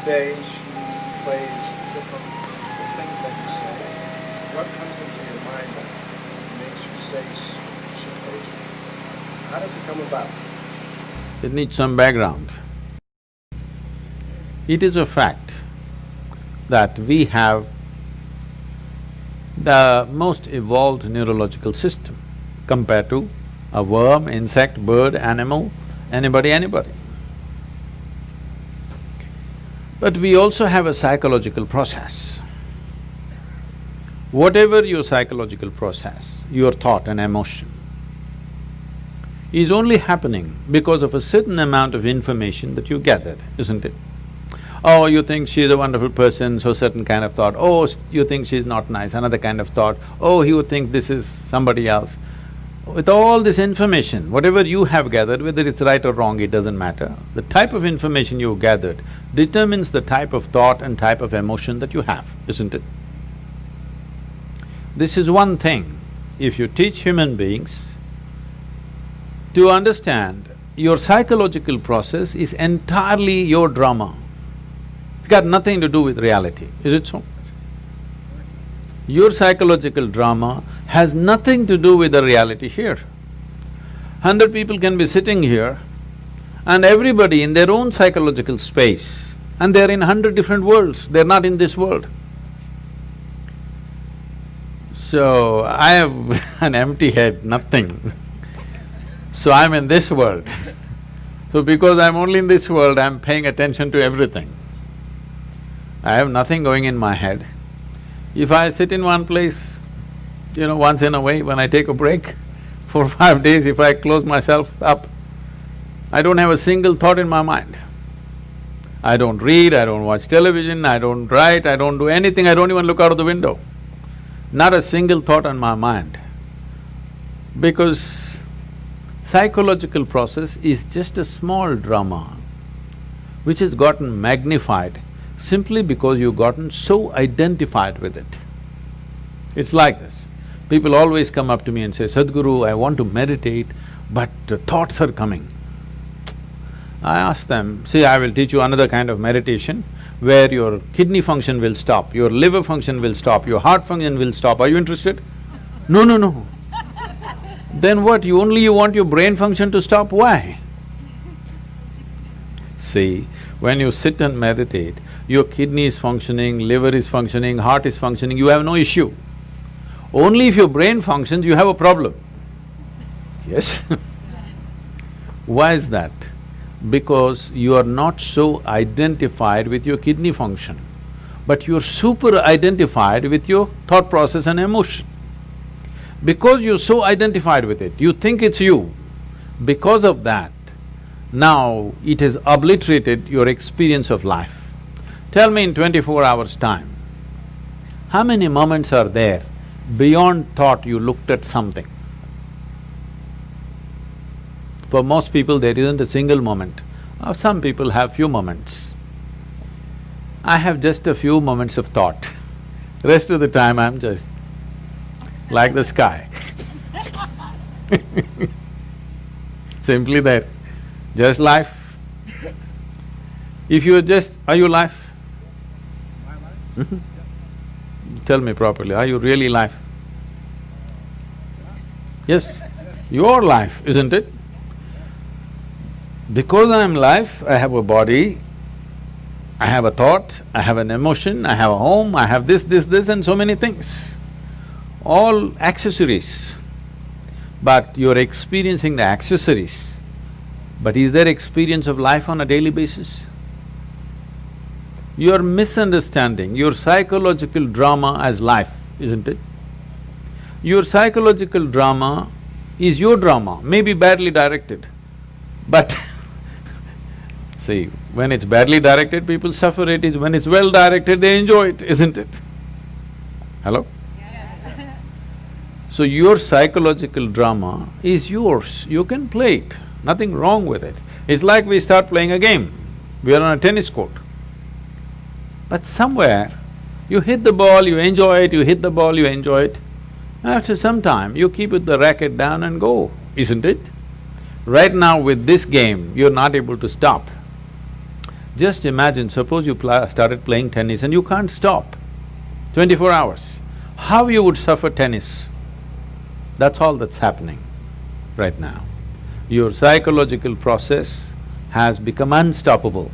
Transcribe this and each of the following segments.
day she plays different the things that you say. What comes into your mind that makes you say she plays? How does it come about? It needs some background. It is a fact that we have the most evolved neurological system compared to a worm, insect, bird, animal, anybody. But we also have a psychological process. Whatever your psychological process, your thought and emotion, is only happening because of a certain amount of information that you gathered, isn't it? Oh, you think she's a wonderful person, so certain kind of thought. Oh, you think she's not nice, another kind of thought. Oh, you think this is somebody else. With all this information, whatever you have gathered, whether it's right or wrong, it doesn't matter. The type of information you gathered determines the type of thought and type of emotion that you have, isn't it? This is one thing. If you teach human beings to understand, your psychological process is entirely your drama. It's got nothing to do with reality, is it so? Your psychological drama has nothing to do with the reality here. 100 people can be sitting here and everybody in their own psychological space, and they're in 100 different worlds, they're not in this world. So, I have an empty head, nothing. So I'm in this world. So because I'm only in this world, I'm paying attention to everything. I have nothing going in my head. If I sit in one place, once in a way, when I take a break, 4 or 5 days, if I close myself up, I don't have a single thought in my mind. I don't read, I don't watch television, I don't write, I don't do anything, I don't even look out of the window. Not a single thought on my mind. Because psychological process is just a small drama which has gotten magnified simply because you've gotten so identified with it. It's like this. People always come up to me and say, Sadhguru, I want to meditate, but thoughts are coming. I ask them, see, I will teach you another kind of meditation where your kidney function will stop, your liver function will stop, your heart function will stop. Are you interested? No. Then what, you want your brain function to stop? Why? See, when you sit and meditate, your kidney is functioning, liver is functioning, heart is functioning, you have no issue. Only if your brain functions, you have a problem. Yes? Why is that? Because you are not so identified with your kidney function, but you're super identified with your thought process and emotion. Because you're so identified with it, you think it's you. Because of that, now it has obliterated your experience of life. Tell me in 24 hours' time, how many moments are there beyond thought you looked at something? For most people, there isn't a single moment. Some people have few moments. I have just a few moments of thought. Rest of the time, I'm just like the sky. Simply there, just life. If you are just… are you life? My life? Tell me properly, are you really life? Yes, your life, isn't it? Because I am life, I have a body, I have a thought, I have an emotion, I have a home, I have this and so many things. All accessories. But you're experiencing the accessories. But is there experience of life on a daily basis? You're misunderstanding your psychological drama as life, isn't it? Your psychological drama is your drama, maybe badly directed, but see, when it's badly directed, people suffer it, when it's well directed, they enjoy it, isn't it? Hello? Yes. So your psychological drama is yours, you can play it, nothing wrong with it. It's like we start playing a game, we are on a tennis court. But somewhere, you hit the ball, you enjoy it, you hit the ball, you enjoy it. After some time, you keep the racket down and go, isn't it? Right now with this game, you're not able to stop. Just imagine, suppose you started playing tennis and you can't stop 24 hours. How you would suffer tennis? That's all that's happening right now. Your psychological process has become unstoppable.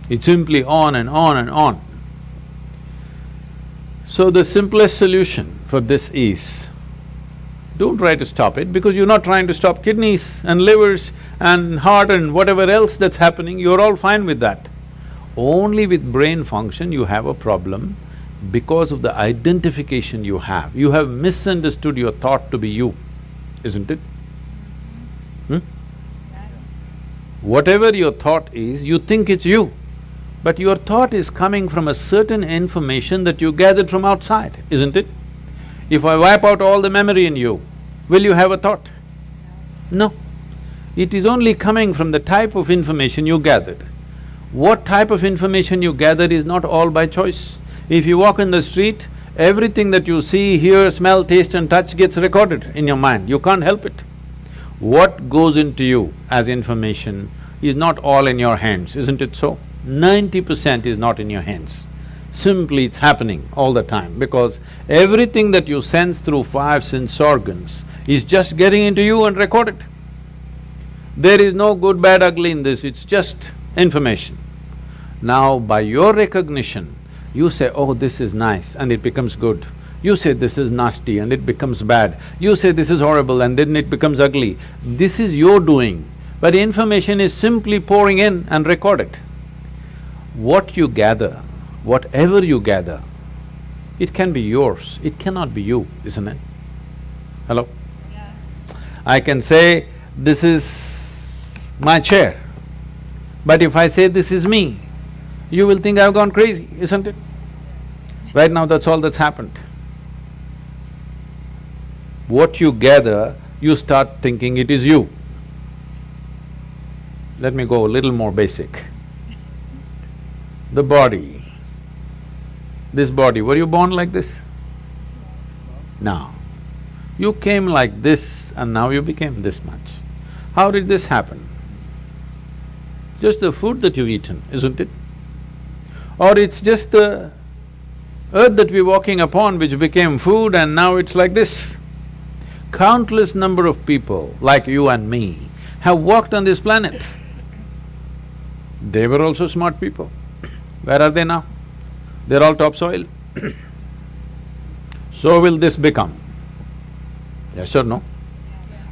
It's simply on and on and on. So the simplest solution for this is, don't try to stop it because you're not trying to stop kidneys and livers and heart and whatever else that's happening, you're all fine with that. Only with brain function you have a problem because of the identification you have. You have misunderstood your thought to be you, isn't it? Whatever your thought is, you think it's you, but your thought is coming from a certain information that you gathered from outside, isn't it? If I wipe out all the memory in you, will you have a thought? No. It is only coming from the type of information you gathered. What type of information you gather is not all by choice. If you walk in the street, everything that you see, hear, smell, taste and touch gets recorded in your mind, you can't help it. What goes into you as information is not all in your hands, isn't it so? 90% is not in your hands. Simply it's happening all the time because everything that you sense through five sense organs is just getting into you and recorded. There is no good, bad, ugly in this, it's just information. Now by your recognition, you say, oh, this is nice and it becomes good. You say this is nasty and it becomes bad. You say this is horrible and then it becomes ugly. This is your doing, but information is simply pouring in and recorded. What you gather, whatever you gather, it can be yours, it cannot be you, isn't it? Hello? Yeah. I can say, this is my chair, but if I say this is me, you will think I've gone crazy, isn't it? Right now, that's all that's happened. What you gather, you start thinking it is you. Let me go a little more basic. The body, this body, were you born like this? No. You came like this and now you became this much. How did this happen? Just the food that you've eaten, isn't it? Or it's just the earth that we're walking upon which became food and now it's like this. Countless number of people like you and me have walked on this planet. They were also smart people. Where are they now? They're all topsoil. So will this become? Yes or no?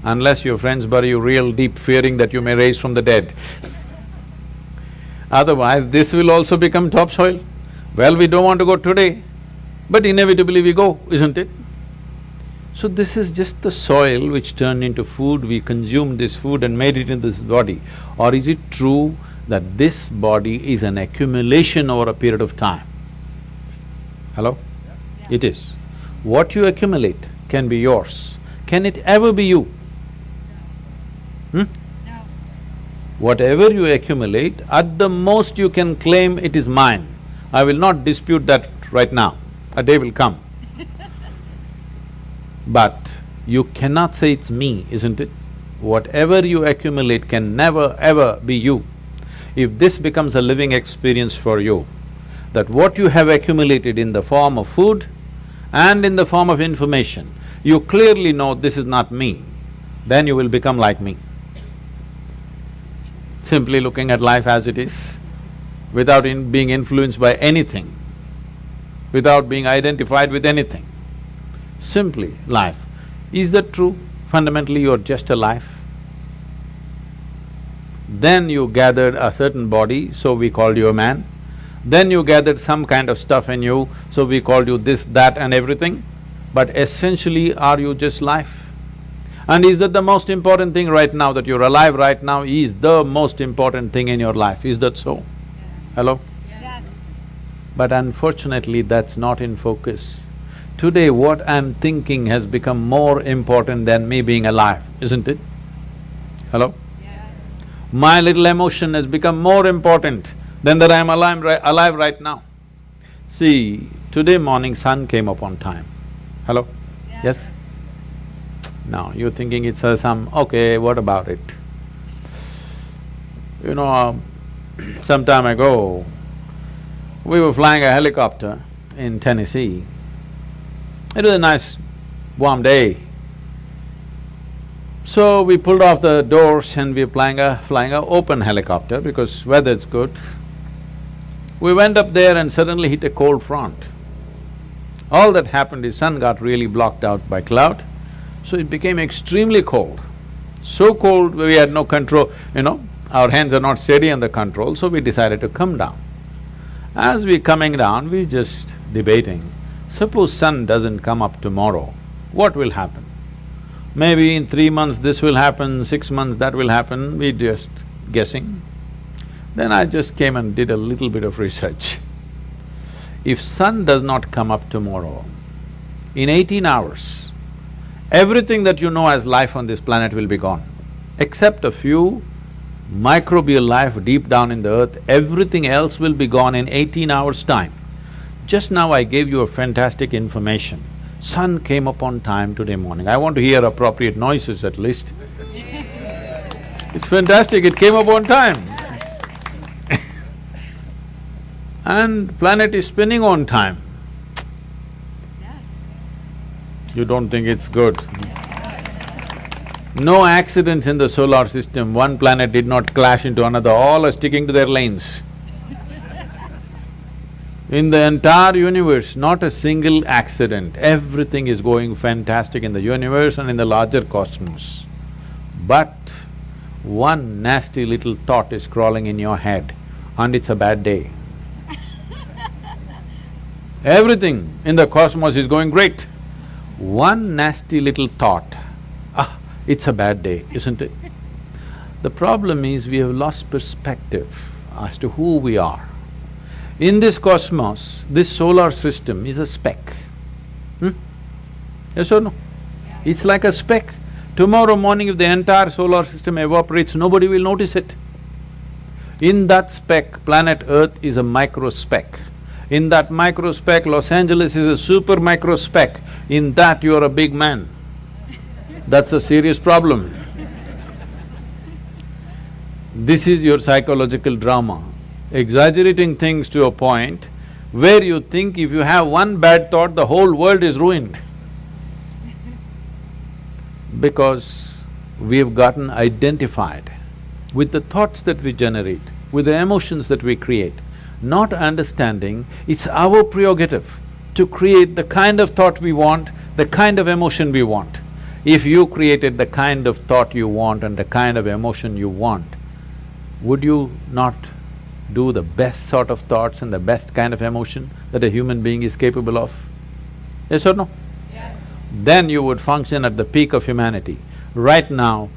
Unless your friends bury you real deep, fearing that you may rise from the dead. Otherwise, this will also become topsoil. Well, we don't want to go today, but inevitably we go, isn't it? So this is just the soil which turned into food, we consumed this food and made it into this body. Or is it true that this body is an accumulation over a period of time? Hello? Yeah. It is. What you accumulate can be yours. Can it ever be you? No. Whatever you accumulate, at the most you can claim it is mine. I will not dispute that right now, a day will come. But you cannot say it's me, isn't it? Whatever you accumulate can never ever be you. If this becomes a living experience for you, that what you have accumulated in the form of food and in the form of information, you clearly know this is not me, then you will become like me. Simply looking at life as it is, without being influenced by anything, without being identified with anything. Simply life. Is that true? Fundamentally, you're just a life. Then you gathered a certain body, so we called you a man. Then you gathered some kind of stuff in you, so we called you this, that and everything. But essentially, are you just life? And is that the most important thing right now, that you're alive right now is the most important thing in your life, is that so? Yes. Hello? Yes. But unfortunately, that's not in focus. Today, what I'm thinking has become more important than me being alive, isn't it? Hello? Yes. My little emotion has become more important than that I'm alive right now. See, today morning sun came up on time. Hello? Yes? Now, you're thinking it's some… okay, what about it? You know, Some time ago, we were flying a helicopter in Tennessee. It was a nice warm day. So we pulled off the doors and we were flying a open helicopter because weather's good. We went up there and suddenly hit a cold front. All that happened is sun got really blocked out by cloud, so it became extremely cold. So cold we had no control, our hands are not steady on the control, so we decided to come down. As we coming down, we just debating, suppose sun doesn't come up tomorrow, what will happen? Maybe in 3 months this will happen, 6 months that will happen, we just guessing. Then I just came and did a little bit of research. If sun does not come up tomorrow, in 18 hours, everything that you know as life on this planet will be gone. Except a few microbial life deep down in the earth, everything else will be gone in 18 hours' time. Just now I gave you a fantastic information. Sun came up on time today morning. I want to hear appropriate noises at least. It's fantastic, it came up on time. And planet is spinning on time. Yes. You don't think it's good? No accidents in the solar system, one planet did not clash into another, all are sticking to their lanes. In the entire universe, not a single accident, everything is going fantastic in the universe and in the larger cosmos. But one nasty little thought is crawling in your head and it's a bad day. Everything in the cosmos is going great. One nasty little thought, it's a bad day, isn't it? The problem is we have lost perspective as to who we are. In this cosmos, this solar system is a speck. Yes or no? It's like a speck. Tomorrow morning if the entire solar system evaporates, nobody will notice it. In that speck, planet Earth is a micro speck. In that micro speck, Los Angeles is a super micro speck. In that, you are a big man. That's a serious problem. This is your psychological drama, exaggerating things to a point where you think if you have one bad thought, the whole world is ruined. Because we've gotten identified with the thoughts that we generate, with the emotions that we create, not understanding it's our prerogative to create the kind of thought we want, the kind of emotion we want. If you created the kind of thought you want and the kind of emotion you want, would you not do the best sort of thoughts and the best kind of emotion that a human being is capable of? Yes or no? Yes. Then you would function at the peak of humanity. Right now,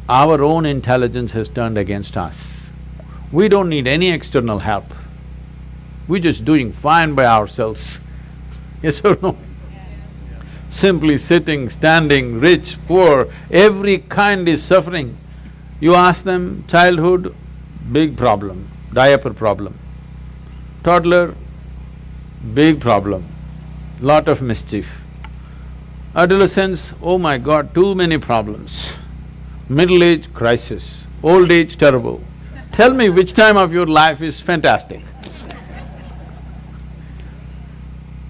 our own intelligence has turned against us. We don't need any external help. We're just doing fine by ourselves. Yes or no? Yes. Simply sitting, standing, rich, poor, every kind is suffering. You ask them, childhood, big problem, diaper problem. Toddler, big problem, lot of mischief. Adolescence, oh my God, too many problems. Middle age, crisis. Old age, terrible. Tell me which time of your life is fantastic.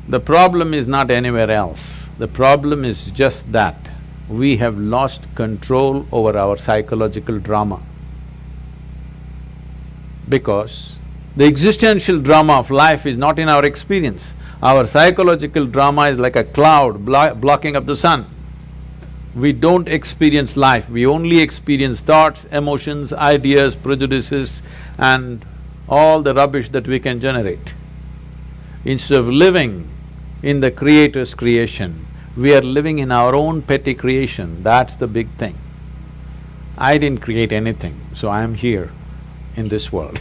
The problem is not anywhere else. The problem is just that we have lost control over our psychological drama. Because the existential drama of life is not in our experience. Our psychological drama is like a cloud blocking up the sun. We don't experience life, we only experience thoughts, emotions, ideas, prejudices and all the rubbish that we can generate. Instead of living in the Creator's creation, we are living in our own petty creation, that's the big thing. I didn't create anything, so I am here in this world.